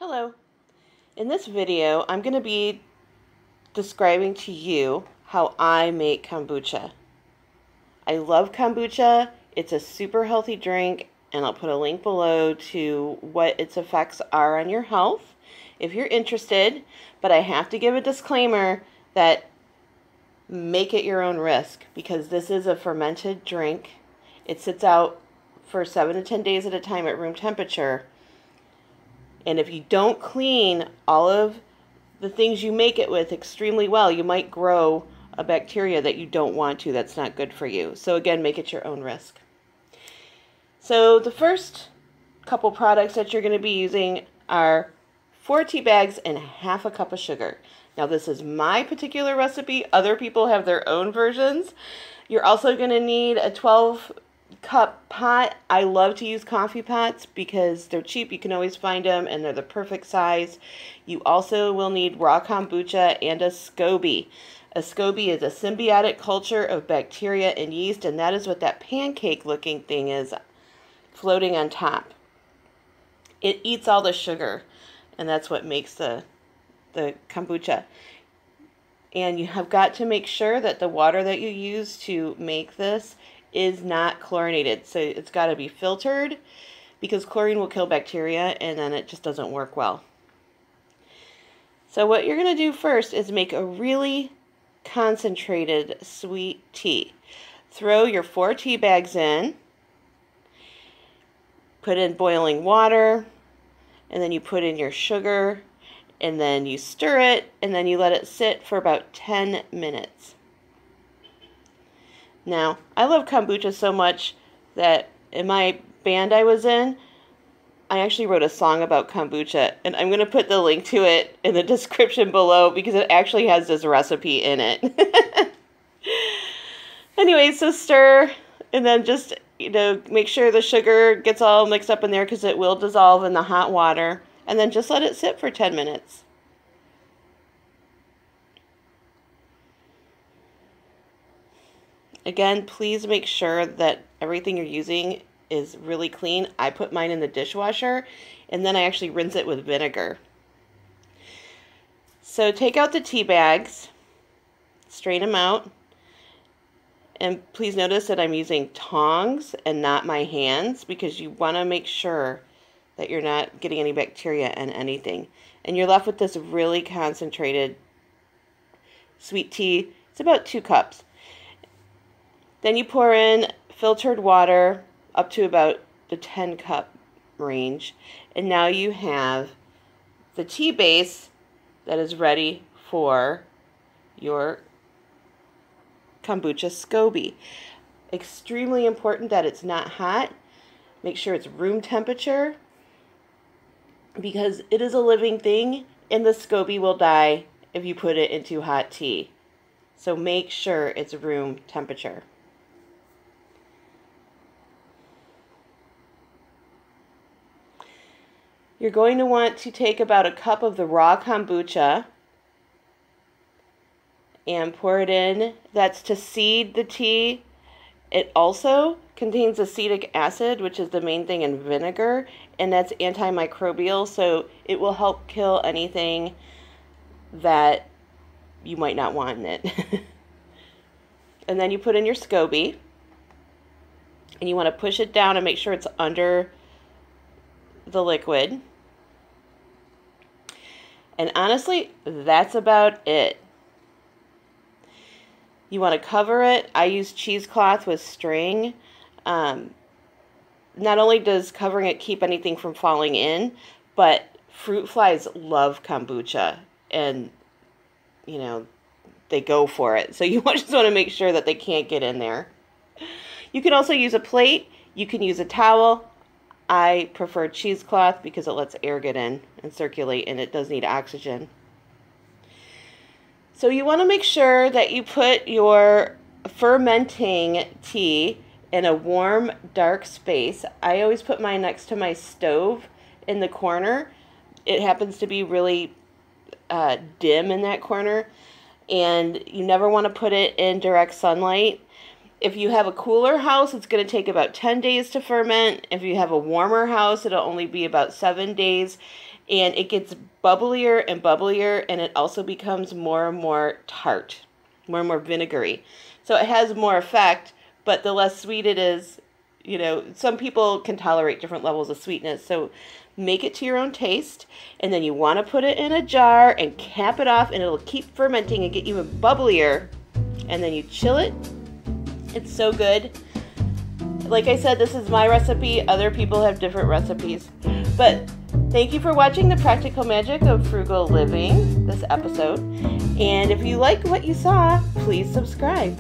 Hello. In this video, I'm going to be describing to you how I make kombucha. I love kombucha. It's a super healthy drink, and I'll put a link below to what its effects are on your health if you're interested, but I have to give a disclaimer that make at your own risk because this is a fermented drink. It sits out for 7 to 10 days at a time at room temperature. And if you don't clean all of the things you make it with extremely well, you might grow a bacteria that you don't want to. That's not good for you. So again, make it your own risk. So the first couple products that you're going to be using are 4 tea bags and half a cup of sugar. Now this is my particular recipe. Other people have their own versions. You're also going to need a 12-cup pot. I love to use coffee pots because they're cheap. You can always find them and they're the perfect size. You also will need raw kombucha and a SCOBY. A SCOBY is a symbiotic culture of bacteria and yeast, and that is what that pancake looking thing is floating on top. It eats all the sugar, and that's what makes the kombucha. And you have got to make sure that the water that you use to make this is not chlorinated. So it's got to be filtered because chlorine will kill bacteria and then it just doesn't work well. So what you're going to do first is make a really concentrated sweet tea. Throw your 4 tea bags in, put in boiling water, and then you put in your sugar, and then you stir it, and then you let it sit for about 10 minutes. Now, I love kombucha so much that in my band I was in, I actually wrote a song about kombucha, and I'm going to put the link to it in the description below because it actually has this recipe in it. Anyway, so stir, and then just, make sure the sugar gets all mixed up in there because it will dissolve in the hot water, and then just let it sit for 10 minutes. Again, please make sure that everything you're using is really clean. I put mine in the dishwasher, and then I actually rinse it with vinegar. So take out the tea bags, strain them out, and please notice that I'm using tongs and not my hands because you want to make sure that you're not getting any bacteria in anything. And you're left with this really concentrated sweet tea. It's about 2 cups. Then you pour in filtered water up to about the 10-cup range. And now you have the tea base that is ready for your kombucha SCOBY. Extremely important that it's not hot. Make sure it's room temperature because it is a living thing and the SCOBY will die if you put it into hot tea. So make sure it's room temperature. You're going to want to take about a cup of the raw kombucha and pour it in. That's to seed the tea. It also contains acetic acid, which is the main thing in vinegar, and that's antimicrobial, so it will help kill anything that you might not want in it. And then you put in your SCOBY, and you want to push it down and make sure it's under the liquid. And honestly, that's about it. You want to cover it. I use cheesecloth with string. Not only does covering it keep anything from falling in, but fruit flies love kombucha and, they go for it. So you just want to make sure that they can't get in there. You can also use a plate. You can use a towel. I prefer cheesecloth because it lets air get in and circulate, and it does need oxygen. So you want to make sure that you put your fermenting tea in a warm, dark space. I always put mine next to my stove in the corner. It happens to be really dim in that corner, and you never want to put it in direct sunlight. If you have a cooler house, it's going to take about 10 days to ferment. If you have a warmer house, it'll only be about 7 days. and it gets bubblier and bubblier, and it also becomes more and more tart, more and more vinegary. So it has more effect, but the less sweet it is, you know, some people can tolerate different levels of sweetness. So make it to your own taste, and then you want to put it in a jar and cap it off, and it'll keep fermenting and get even bubblier, and then you chill it. It's so good. Like I said, this is my recipe. Other people have different recipes. But thank you for watching the practical magic of frugal living, this episode. And if you like what you saw, please subscribe.